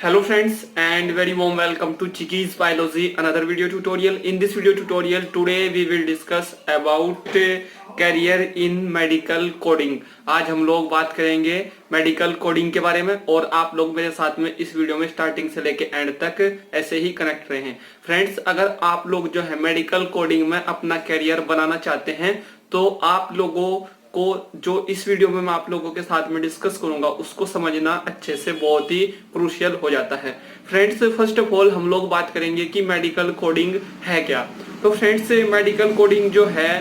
Hello friends and very warm welcome to Chiki's Biology, another video tutorial. In this video tutorial today we will discuss about career in medical coding. आज हम लोग बात करेंगे medical coding के बारे में और आप लोग मेरे साथ में इस वीडियो में स्टार्टिंग से लेके एंड तक ऐसे ही कनेक्ट रहे हैं। फ्रेंड्स, अगर आप लोग जो है मेडिकल कोडिंग में अपना करियर बनाना चाहते हैं तो आप लोगों को जो इस वीडियो में मैं आप लोगों के साथ में डिस्कस करूंगा उसको समझना अच्छे से बहुत ही क्रूशियल हो जाता है। फ्रेंड्स, फर्स्ट ऑफ ऑल हम लोग बात करेंगे कि मेडिकल कोडिंग है क्या। तो फ्रेंड्स, मेडिकल कोडिंग जो है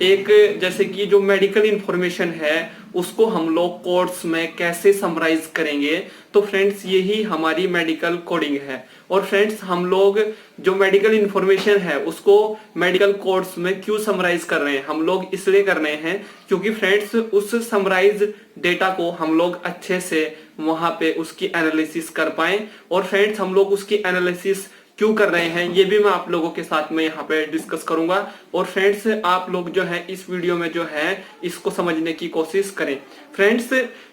एक जैसे कि जो मेडिकल इंफॉर्मेशन है उसको हम लोग कोड्स में कैसे समराइज करेंगे, तो फ्रेंड्स यही हमारी मेडिकल कोडिंग है। और फ्रेंड्स, हम लोग जो मेडिकल इंफॉर्मेशन है उसको मेडिकल कोड्स में क्यों समराइज कर रहे हैं, हम लोग इसलिए कर रहे हैं क्योंकि फ्रेंड्स उस समराइज डेटा को हम लोग अच्छे से वहां पे उसकी एनालिसिस कर पाए। और फ्रेंड्स, हम लोग उसकी एनालिसिस क्यों कर रहे हैं ये भी मैं आप लोगों के साथ में यहाँ पे डिस्कस करूंगा। और फ्रेंड्स, आप लोग जो है इस वीडियो में जो है इसको समझने की कोशिश करें। फ्रेंड्स,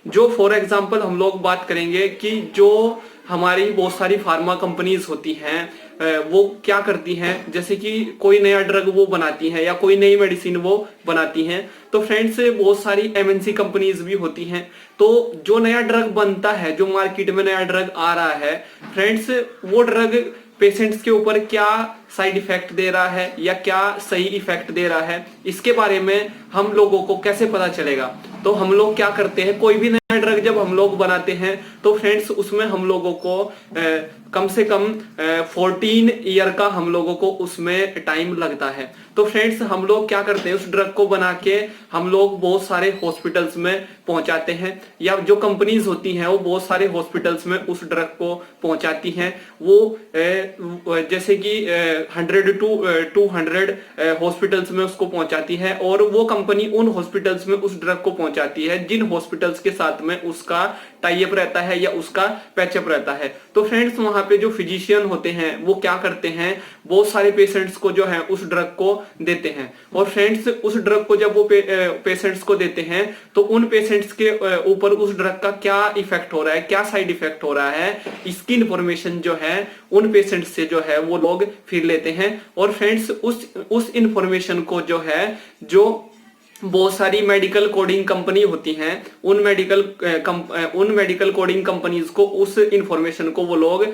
जो फॉर एग्जांपल हम लोग बात करेंगे कि जो हमारी बहुत सारी फार्मा कंपनीज होती हैं वो क्या करती हैं, जैसे कि कोई नया ड्रग वो बनाती हैं या कोई नई मेडिसिन वो बनाती हैं। तो फ्रेंड्स, बहुत सारी एमएनसी कंपनीज भी होती हैं। तो जो नया ड्रग बनता है, जो मार्केट में नया ड्रग आ रहा है, फ्रेंड्स वो ड्रग पेशेंट्स के ऊपर क्या साइड इफेक्ट दे रहा है या क्या सही इफेक्ट दे रहा है, इसके बारे में हम लोगों को कैसे पता चलेगा। तो हम लोग क्या करते हैं, कोई भी नया ड्रग जब हम लोग बनाते हैं तो फ्रेंड्स उसमें हम लोगों को कम से कम 14 ईयर का हम लोगों को उसमें टाइम लगता है। तो फ्रेंड्स, हम लोग क्या करते हैं, उस ड्रग को बना के हम लोग बहुत सारे हॉस्पिटल्स में पहुंचाते हैं, या जो कंपनीज होती हैं वो बहुत सारे हॉस्पिटल्स में उस ड्रग को पहुंचाती हैं। वो जैसे कि 100 to 200 हॉस्पिटल्स में उसको पहुंचाती है और वो कंपनी उन हॉस्पिटल्स में उस ड्रग को पहुंचाती है जिन हॉस्पिटल्स के साथ में उसका टाई अप रहता है या उसका पैचअप रहता है। तो फ्रेंड्स, वहां पे जो फिजिशियन होते हैं वो क्या करते हैं, बहुत सारे पेशेंट्स को जो है उस ड्रग को देते हैं। और फ्रेंड्स, उस ड्रग को जब वो पेशेंट्स को देते हैं तो उन पेशेंट्स के ऊपर उस ड्रग का क्या इफेक्ट हो रहा है, क्या साइड इफेक्ट हो रहा है, इसकी इंफॉर्मेशन जो है उन पेशेंट्स से जो है वो लोग फिर लेते हैं। और फ्रेंड्स, उस इंफॉर्मेशन को जो है जो बहुत सारी मेडिकल कोडिंग कंपनी होती हैं उन मेडिकल कोडिंग कंपनीज को उस इंफॉर्मेशन को वो लोग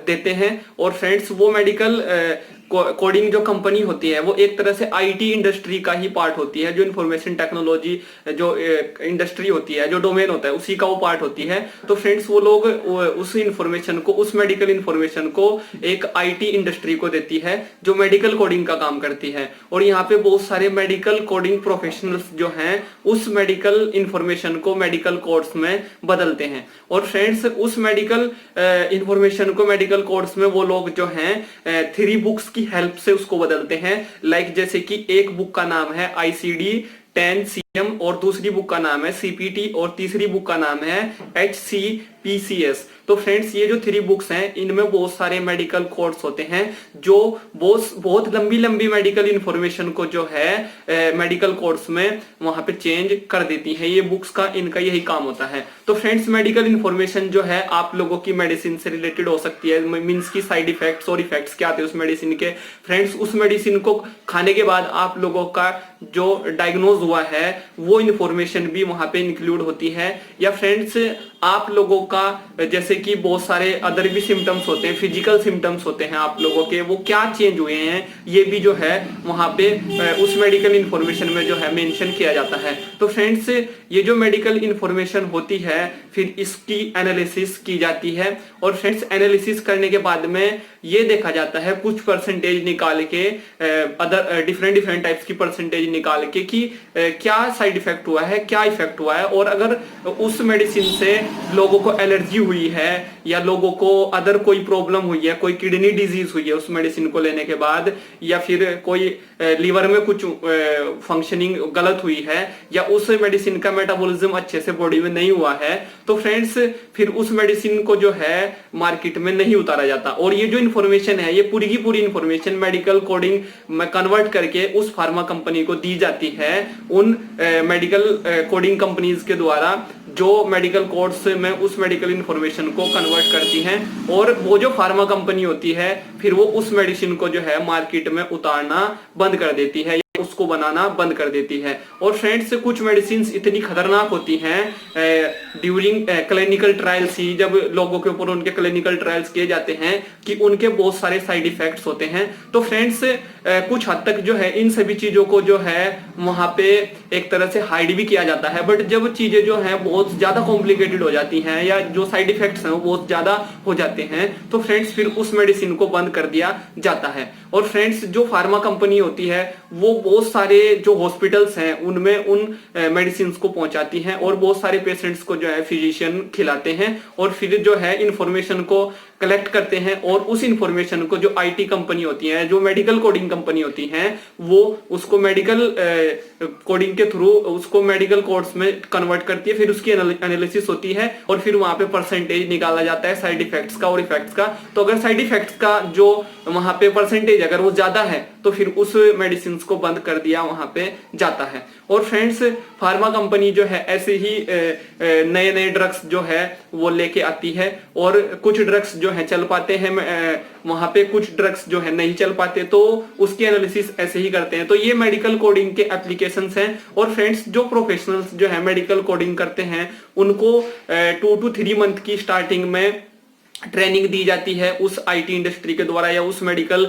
देते हैं। और फ्रेंड्स, वो मेडिकल कोडिंग जो कंपनी होती है वो एक तरह से आईटी इंडस्ट्री का ही पार्ट होती है। जो इंफॉर्मेशन टेक्नोलॉजी जो इंडस्ट्री होती है, जो डोमेन होता है, उसी का वो पार्ट होती है। तो फ्रेंड्स, वो लोग उस इंफॉर्मेशन को, उस मेडिकल इंफॉर्मेशन को एक आईटी इंडस्ट्री को देती है जो मेडिकल कोडिंग का काम करती है। और यहाँ पे बहुत सारे मेडिकल कोडिंग प्रोफेशनल्स जो हैं उस मेडिकल इंफॉर्मेशन को मेडिकल कोड्स में बदलते हैं। और फ्रेंड्स, उस मेडिकल इंफॉर्मेशन को मेडिकल कोड्स में वो लोग जो हैं 3 बुक्स की हेल्प से उसको बदलते हैं। लाइक जैसे कि एक बुक का नाम है ICD-10 और दूसरी बुक का नाम है CPT और तीसरी बुक का नाम है HCPCS। तो फ्रेंड्स, ये जो 3 बुक्स हैं इनमें बहुत सारे मेडिकल कोड्स होते हैं जो बहुत लंबी लंबी मेडिकल इंफॉर्मेशन को जो है मेडिकल कोड्स में वहां पे चेंज कर देती हैं। ये बुक्स का इनका यही काम होता है। तो फ्रेंड्स, मेडिकल इंफॉर्मेशन जो है आप लोगों की मेडिसिन से रिलेटेड हो सकती है, मींस की साइड इफेक्ट्स और इफेक्ट्स क्या आते हैं उस मेडिसिन के। फ्रेंड्स, उस मेडिसिन को खाने के बाद आप लोगों का जो डायग्नोज हुआ है वो इंफॉर्मेशन भी वहां पे इंक्लूड होती है। या फ्रेंड्स, आप लोगों का जैसे कि बहुत सारे अदर भी सिम्टम्स होते हैं, फिजिकल सिम्टम्स होते हैं आप लोगों के, वो क्या चेंज हुए हैं ये भी जो है वहां पे उस मेडिकल इंफॉर्मेशन में जो है मेंशन किया जाता है। तो फ्रेंड्स, ये जो मेडिकल इंफॉर्मेशन होती है फिर इसकी एनालिसिस की जाती है। और फ्रेंड्स, एनालिसिस करने के बाद में ये देखा जाता है कुछ परसेंटेज निकाल के, अदर डिफरेंट टाइप्स की परसेंटेज निकाल के कि क्या साइड इफेक्ट हुआ है, क्या इफेक्ट हुआ है। और अगर उस मेडिसिन से लोगों को एलर्जी हुई है या लोगों को अदर कोई प्रॉब्लम हुई है, कोई किडनी डिजीज हुई है उस मेडिसिन को लेने के बाद, या फिर कोई लीवर में कुछ फंक्शनिंग गलत हुई है, या उस मेडिसिन का मेटाबॉलिज्म अच्छे से बॉडी में नहीं हुआ है, तो फ्रेंड्स फिर उस मेडिसिन को जो है मार्केट में नहीं उतारा जाता। और ये जो इन्फॉर्मेशन है, ये पूरी की पूरी इन्फॉर्मेशन मेडिकल कोडिंग में कन्वर्ट करके उस फार्मा कंपनी को दी जाती है उन मेडिकल कोडिंग कंपनीज के द्वारा जो मेडिकल कोड्स कोड्स में उस मेडिकल इंफॉर्मेशन को कन्वर्ट करती हैं और वो जो फार्मा कंपनी होती है फिर वो उस मेडिसिन को जो है मार्केट में उतारना बंद कर देती है, उसको बनाना बंद कर देती है। और फ्रेंड्स कुछ मेडिसिन इतनी खतरनाक होती हैं ड्यूरिंग क्लिनिकल ट्रायल्स ही, जब लोगों के ऊपर उनके क्लिनिकल ट्रायल्स किए जाते हैं कि उनके बहुत सारे साइड इफेक्ट्स होते हैं। तो फ्रेंड्स कुछ हद तक जो है इन सभी चीजों को जो है वहां पे एक तरह से हाइड भी किया जाता है, बट जब चीजें जो है बहुत ज्यादा कॉम्प्लिकेटेड हो जाती हैं या जो साइड इफेक्ट्स हैं वो बहुत ज्यादा हो जाते हैं तो फ्रेंड्स फिर उस मेडिसिन को बंद कर दिया जाता है। और फ्रेंड्स जो फार्मा कंपनी होती है वो बहुत सारे जो हॉस्पिटल्स हैं उनमें उन मेडिसिन को पहुंचाती हैं और बहुत सारे पेशेंट्स को जो है फिजिशियन खिलाते हैं और फिर जो है इंफॉर्मेशन को कलेक्ट करते हैं और उस इंफॉर्मेशन को जो आईटी कंपनी होती है, जो मेडिकल कोडिंग कंपनी होती है, वो उसको मेडिकल कोडिंग के थ्रू उसको मेडिकल कोड्स में कन्वर्ट करती है। फिर उसकी एनालिसिस होती है और फिर वहां पे परसेंटेज निकाला जाता है साइड इफेक्ट्स का और इफेक्ट्स का। तो अगर साइड इफेक्ट्स का जो वहां पे परसेंटेज अगर वो ज्यादा है तो फिर उस मेडिसिन को बंद कर दिया वहां पे जाता है। और फ्रेंड्स फार्मा कंपनी जो है ऐसे ही नए नए ड्रग्स जो है वो लेके आती है और कुछ ड्रग्स जो है चल पाते हैं वहां पे, कुछ ड्रग्स जो है नहीं चल पाते तो उसकी एनालिसिस ऐसे ही करते हैं। तो ये मेडिकल कोडिंग के एप्लीकेशंस हैं। और फ्रेंड्स जो प्रोफेशनल्स जो है मेडिकल कोडिंग करते हैं उनको 2 to 3 मंथ की स्टार्टिंग में ट्रेनिंग दी जाती है उस आईटी इंडस्ट्री के द्वारा या उस मेडिकल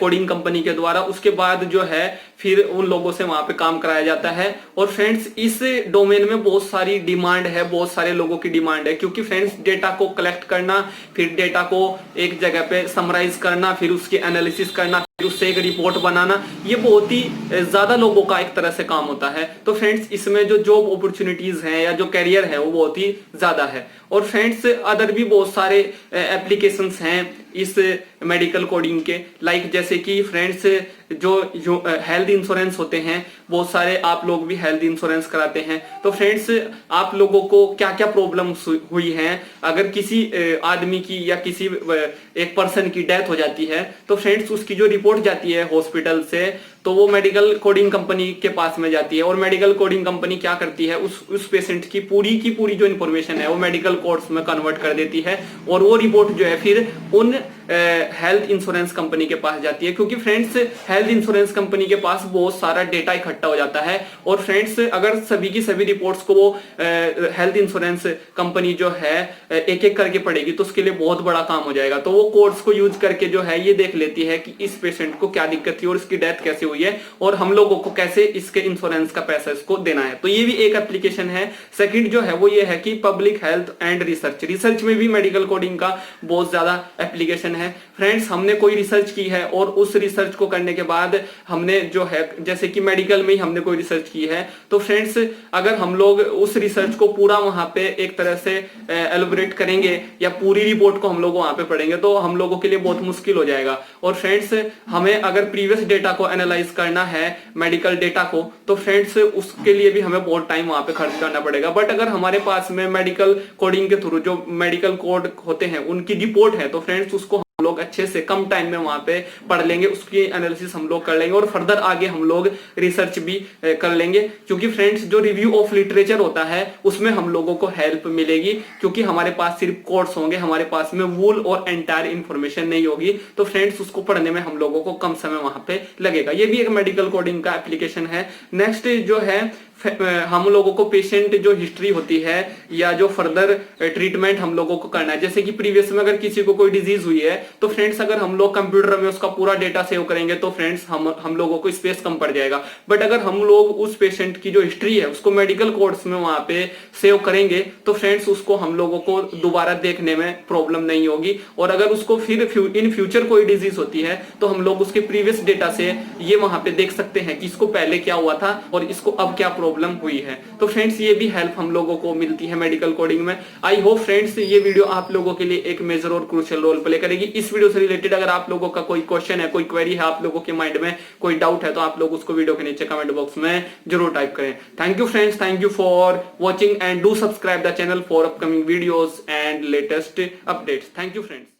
कोडिंग कंपनी के द्वारा। उसके बाद जो है फिर उन लोगों से वहां पे काम कराया जाता है। और फ्रेंड्स इस डोमेन में बहुत सारी डिमांड है, बहुत सारे लोगों की डिमांड है, क्योंकि फ्रेंड्स डेटा को कलेक्ट करना, फिर डेटा को एक जगह पे समराइज करना, फिर उसकी एनालिसिस करना, फिर उससे एक रिपोर्ट बनाना, ये बहुत ही ज्यादा लोगों का एक तरह से काम होता है। तो फ्रेंड्स इसमें जो जॉब अपॉर्चुनिटीज हैं या जो कैरियर है वो बहुत ही ज्यादा है। और फ्रेंड्स अदर भी बहुत सारे एप्लीकेशंस हैं इस मेडिकल कोडिंग के, लाइक जैसे कि फ्रेंड्स जो हेल्थ इंश्योरेंस होते हैं, बहुत सारे आप लोग भी हेल्थ इंश्योरेंस कराते हैं। तो फ्रेंड्स आप लोगों को क्या क्या प्रॉब्लम्स हुई हैं, अगर किसी आदमी की या किसी एक पर्सन की डेथ हो जाती है तो फ्रेंड्स उसकी जो रिपोर्ट जाती है हॉस्पिटल से तो वो मेडिकल कोडिंग कंपनी के पास में जाती है। और मेडिकल कोडिंग कंपनी क्या करती है, उस पेशेंट की पूरी जो इन्फॉर्मेशन है वो मेडिकल कोड्स में कन्वर्ट कर देती है और वो रिपोर्ट जो है फिर उन हेल्थ इंश्योरेंस कंपनी के पास जाती है। क्योंकि फ्रेंड्स हेल्थ इंश्योरेंस कंपनी के पास बहुत सारा डेटा इकट्ठा हो जाता है और फ्रेंड्स अगर सभी की सभी रिपोर्ट्स को वो हेल्थ इंश्योरेंस कंपनी जो है एक एक करके पढ़ेगी तो उसके लिए बहुत बड़ा काम हो जाएगा। तो वो कोड्स को यूज करके जो है ये देख लेती है कि इस पेशेंट को क्या दिक्कत थी और इसकी डेथ कैसे हुई है और हम लोगों को कैसे इसके इंश्योरेंस का पैसा इसको देना है। तो ये भी एक एप्लीकेशन है। सेकंड जो है वो ये है कि पब्लिक हेल्थ एंड रिसर्च में भी मेडिकल कोडिंग का बहुत ज्यादा एप्लीकेशन है। फ्रेंड्स हमने कोई रिसर्च की है और उस रिसर्च को करने के बाद हमने जो है जैसे कि मेडिकल में ही हमने कोई रिसर्च की है तो फ्रेंड्स अगर हम लोग उस रिसर्च को पूरा वहां पे एक तरह से एलोबरेट करेंगे या पूरी रिपोर्ट को हम लोग वहां पे पढ़ेंगे तो हम लोगों के लिए बहुत मुश्किल हो जाएगा। और फ्रेंड्स हमें अगर प्रीवियस डेटा को एनालाइज करना है मेडिकल डेटा को तो फ्रेंड्स उसके लिए भी हमें बहुत टाइम वहां पे खर्च करना पड़ेगा। बट अगर हमारे पास में मेडिकल कोडिंग के थ्रू जो मेडिकल कोड होते हैं उनकी रिपोर्ट है तो फ्रेंड्स उसको लोग अच्छे से कम टाइम में वहां पे पढ़ लेंगे, उसकी एनालिसिस हम लोग कर लेंगे और फर्दर आगे हम लोग रिसर्च भी कर लेंगे। क्योंकि फ्रेंड्स जो रिव्यू ऑफ लिटरेचर होता है उसमें हम लोगों को हेल्प मिलेगी क्योंकि हमारे पास सिर्फ कोड्स होंगे, हमारे पास में वूल और एंटायर इंफॉर्मेशन नहीं होगी। तो फ्रेंड्स उसको पढ़ने में हम लोगों को कम समय वहां पे लगेगा। ये भी एक मेडिकल कोडिंग का एप्लीकेशन है। नेक्स्ट जो है हम लोगों को पेशेंट जो हिस्ट्री होती है या जो फर्दर ट्रीटमेंट हम लोगों को करना है, जैसे कि प्रीवियस में अगर किसी को कोई डिजीज हुई है तो फ्रेंड्स अगर हम लोग कंप्यूटर में उसका पूरा डेटा सेव करेंगे तो फ्रेंड्स हम लोगों को स्पेस कम पड़ जाएगा। बट अगर हम लोग उस पेशेंट की जो हिस्ट्री है उसको मेडिकल कोड्स में वहां पे सेव करेंगे तो फ्रेंड्स उसको हम लोगों को दोबारा देखने में प्रॉब्लम नहीं होगी। और अगर उसको फिर इन फ्यूचर कोई डिजीज होती है तो हम लोग उसके प्रीवियस डेटा से ये वहां पे देख सकते हैं कि इसको पहले क्या हुआ था और इसको अब क्या प्रॉब्लम हुई है। तो फ्रेंड्स ये भी हेल्प हम लोगों को मिलती है मेडिकल कोडिंग में। आई होप फ्रेंड्स ये वीडियो आप लोगों के लिए एक मेजर और क्रूशियल रोल प्ले करेगी। इस वीडियो से रिलेटेड अगर आप लोगों का कोई क्वेश्चन है, कोई क्वेरी है, आप लोगों के माइंड में कोई डाउट है तो आप लोग उसको वीडियो के नीचे कमेंट बॉक्स में जरूर टाइप करें। Thank you friends, thank you for watching and do subscribe the channel for upcoming videos and latest updates. Thank you friends.